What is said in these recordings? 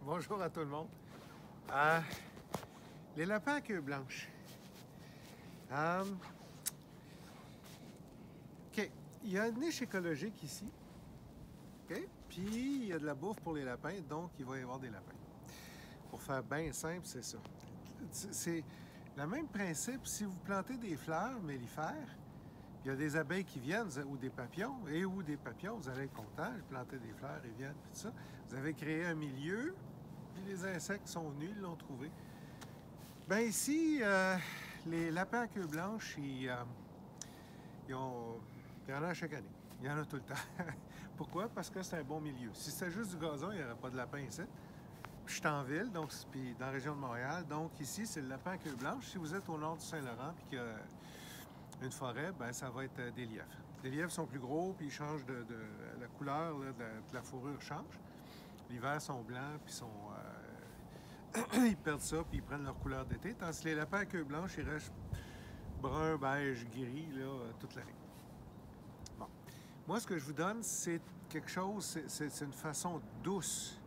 Bonjour à tout le monde. Les lapins à queue blanche. OK. Il y a une niche écologique ici. OK? Puis, il y a de la bouffe pour les lapins, donc il va y avoir des lapins. Pour faire bien simple, c'est ça. C'est le même principe si vous plantez des fleurs mellifères, il y a des abeilles qui viennent, ou des papillons, vous allez être content. J'ai planté des fleurs, ils viennent, puis tout ça. Vous avez créé un milieu, puis les insectes sont venus, ils l'ont trouvé. Bien ici, les lapins à queue blanche, il y en a à chaque année. Il y en a tout le temps. Pourquoi? Parce que c'est un bon milieu. Si c'était juste du gazon, il n'y aurait pas de lapin ici. Je suis en ville, donc, puis dans la région de Montréal. Donc ici, c'est le lapin à queue blanche. Si vous êtes au nord du Saint-Laurent, puis qu'il y a une forêt, ben ça va être des lièvres. Les lièvres sont plus gros, puis ils changent la couleur là, de la fourrure change. L'hiver sont blancs, puis ils perdent ça, puis ils prennent leur couleur d'été. Tandis que les lapins à queue blanche, ils restent brun, beige, gris, là, toute l'année. Bon. Moi, ce que je vous donne, c'est quelque chose, c'est une façon douce.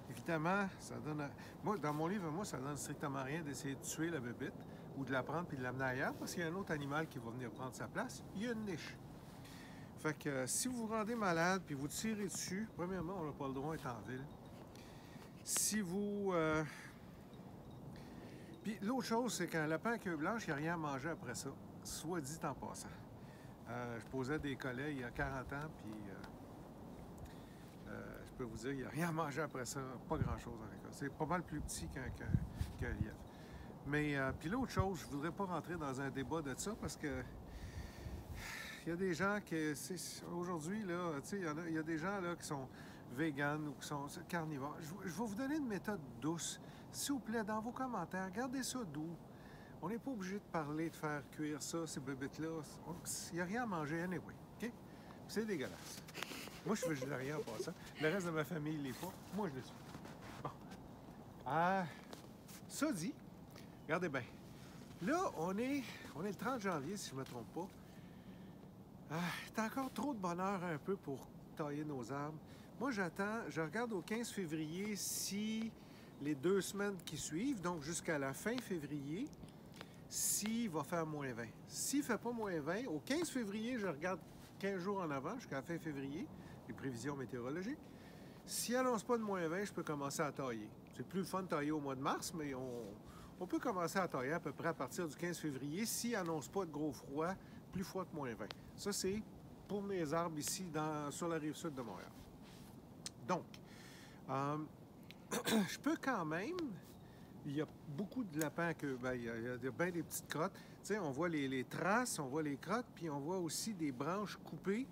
Évidemment, ça donne... Moi, dans mon livre, ça donne strictement rien d'essayer de tuer la bébite ou de la prendre puis de l'amener ailleurs parce qu'il y a un autre animal qui va venir prendre sa place. Il y a une niche. Fait que si vous vous rendez malade puis vous tirez dessus, premièrement, on n'a pas le droit d'être en ville. Si vous... Puis l'autre chose, c'est qu'un lapin à queue blanche, il n'y a rien à manger après ça, soit dit en passant. Je posais des collets il y a 40 ans, puis je peux vous dire, il n'y a rien à manger après ça, pas grand-chose avec ça. C'est pas mal plus petit qu'un lièvre. Mais, puis l'autre chose, je ne voudrais pas rentrer dans un débat de ça, parce que il y a des gens qui, aujourd'hui, là, tu sais, il y a des gens là, qui sont véganes ou qui sont carnivores. Je vais vous donner une méthode douce. S'il vous plaît, dans vos commentaires, gardez ça doux. On n'est pas obligé de parler, de faire cuire ça, ces bébites-là. Il n'y a rien à manger anyway, OK? C'est dégueulasse. Moi, je suis végétarien en passant. Le reste de ma famille ne l'est pas. Moi, je le suis. Bon. Ça dit, regardez bien. Là, on est le 30 janvier, si je ne me trompe pas. C'est encore trop de bonheur un peu pour tailler nos arbres. Moi, je regarde au 15 février si les 2 semaines qui suivent, donc jusqu'à la fin février, s'il va faire moins 20. S'il ne fait pas moins 20, au 15 février, je regarde 15 jours en avant, jusqu'à la fin février, les prévisions météorologiques. S'il n'annonce pas de moins 20, je peux commencer à tailler. C'est plus le fun de tailler au mois de mars, mais on peut commencer à tailler à peu près à partir du 15 février s'il n'annonce pas de gros froid, plus froid que moins 20. Ça, c'est pour mes arbres ici sur la rive sud de Montréal. Donc, je peux quand même... Il y a beaucoup de lapins il y a bien des petites crottes. Tu sais, on voit les traces, on voit les crottes, puis on voit aussi des branches coupées.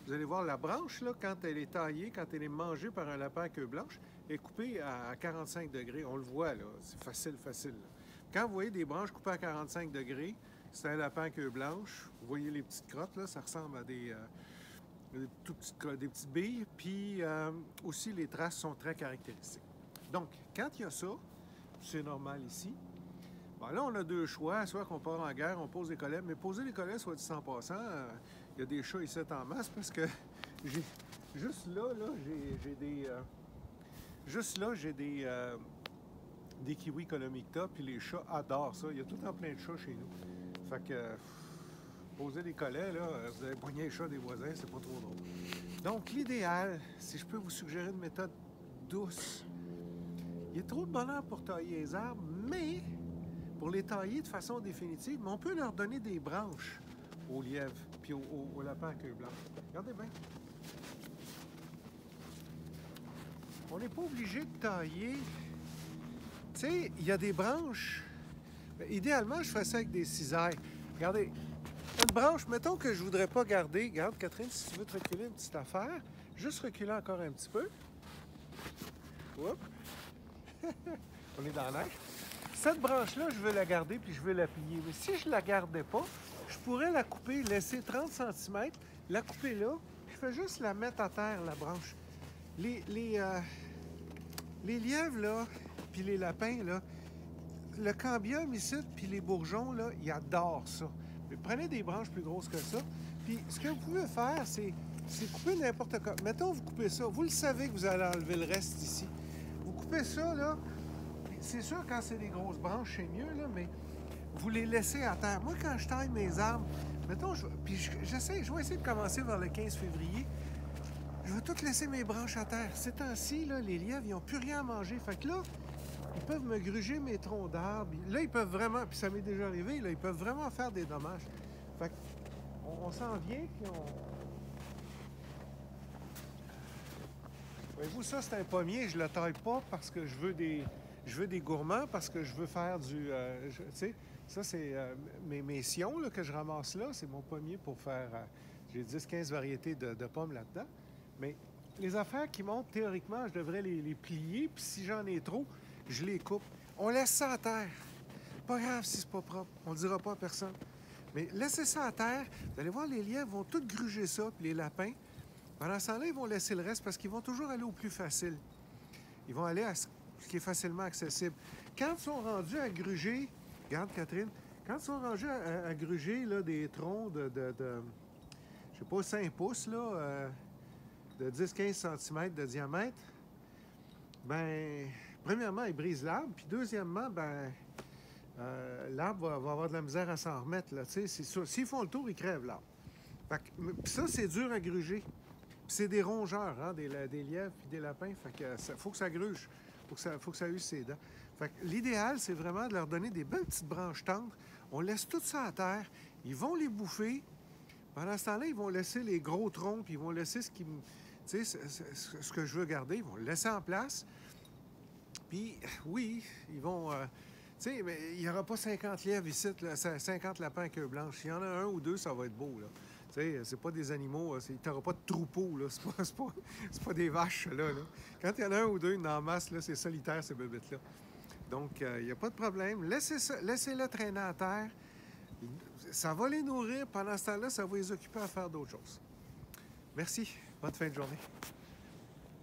Vous allez voir la branche, là, quand elle est taillée, quand elle est mangée par un lapin à queue blanche, elle est coupée à 45 degrés. On le voit, là. C'est facile. Là. Quand vous voyez des branches coupées à 45 degrés, c'est un lapin à queue blanche. Vous voyez les petites crottes, là, ça ressemble à des petites billes. Puis aussi, les traces sont très caractéristiques. Donc, quand il y a ça, c'est normal ici. Bon, là, on a 2 choix. Soit qu'on part en guerre, on pose des collets. Mais poser les collets, soit dit en passant, il y a des chats ici en masse parce que juste là, j'ai des kiwis colomicta, puis les chats adorent ça. Il y a tout en plein de chats chez nous. Fait que poser des collets, là, vous allez poigner les chats des voisins, c'est pas trop drôle. Donc, l'idéal, si je peux vous suggérer une méthode douce, il y a trop de bonheur pour tailler les arbres, mais pour les tailler de façon définitive, on peut leur donner des branches aux lièvres puis aux lapins à queue blanche. Regardez bien. On n'est pas obligé de tailler. Tu sais, il y a des branches. Idéalement, je ferais ça avec des cisailles. Regardez, une branche, mettons que je ne voudrais pas garder. Regarde, Catherine, si tu veux te reculer une petite affaire, juste reculer encore un petit peu. Oups. On est dans la neige. Cette branche-là, je veux la garder puis je veux la plier. Mais si je ne la gardais pas, je pourrais la couper, laisser 30 cm, la couper là. Je fais juste la mettre à terre, la branche. Les lièvres, là, puis les lapins, là, le cambium ici, puis les bourgeons, là, ils adorent ça. Prenez des branches plus grosses que ça. Puis ce que vous pouvez faire, c'est couper n'importe quoi. Mettons, vous coupez ça. Vous le savez que vous allez enlever le reste ici. Vous coupez ça, là. C'est sûr, quand c'est des grosses branches, c'est mieux, là, mais vous les laissez à terre. Moi, quand je taille mes arbres, mettons, je vais essayer de commencer vers le 15 février. Je vais tout laisser mes branches à terre. Ces temps-ci, là, les lièvres, ils n'ont plus rien à manger. Fait que là, ils peuvent me gruger mes troncs d'arbres. Là, ils peuvent vraiment, puis ça m'est déjà arrivé, là, ils peuvent vraiment faire des dommages. Fait qu'on s'en vient, puis on... Voyez-vous, ça, c'est un pommier. Je le taille pas parce que je veux des gourmands, parce que je veux faire du... tu sais, ça, c'est mes sions là, que je ramasse là. C'est mon pommier pour faire... j'ai 10-15 variétés de pommes là-dedans. Mais les affaires qui montent, théoriquement, je devrais les plier. Puis si j'en ai trop, je les coupe. On laisse ça à terre. Pas grave si c'est pas propre. On ne le dira pas à personne. Mais laissez ça à terre. Vous allez voir, les lièvres vont tout gruger ça, puis les lapins. Pendant ce temps-là, ils vont laisser le reste parce qu'ils vont toujours aller au plus facile. Ils vont aller à ce qui est facilement accessible. Quand ils sont rendus à gruger, regarde Catherine, quand ils sont rendus à gruger là, des troncs de je sais pas, 5 pouces, là, de 10-15 cm de diamètre, ben premièrement, ils brisent l'arbre, puis deuxièmement, ben l'arbre va avoir de la misère à s'en remettre. Là, c'est sûr. S'ils font le tour, ils crèvent l'arbre. Puis ça, c'est dur à gruger. Puis c'est des rongeurs, hein, des lièvres puis des lapins. Fait que faut que ça gruge. Faut que ça use ses dents. Fait que l'idéal, c'est vraiment de leur donner des belles petites branches tendres. On laisse tout ça à terre. Ils vont les bouffer. Pendant ce temps-là, ils vont laisser les gros troncs, puis ils vont laisser ce que je veux garder. Ils vont le laisser en place. Puis, oui, ils vont... tu sais, mais il n'y aura pas 50 lièvres ici, là, 50 lapins à queue blanche. S'il y en a un ou deux, ça va être beau, là. Tu sais, c'est pas des animaux, tu n'auras pas de troupeau, là. C'est pas des vaches, là. Quand il y en a un ou deux, en masse, là, c'est solitaire, ces bébêtes-là. Donc, il n'y a pas de problème. Laissez-le traîner à terre. Ça va les nourrir. Pendant ce temps-là, ça va les occuper à faire d'autres choses. Merci. Bonne fin de journée.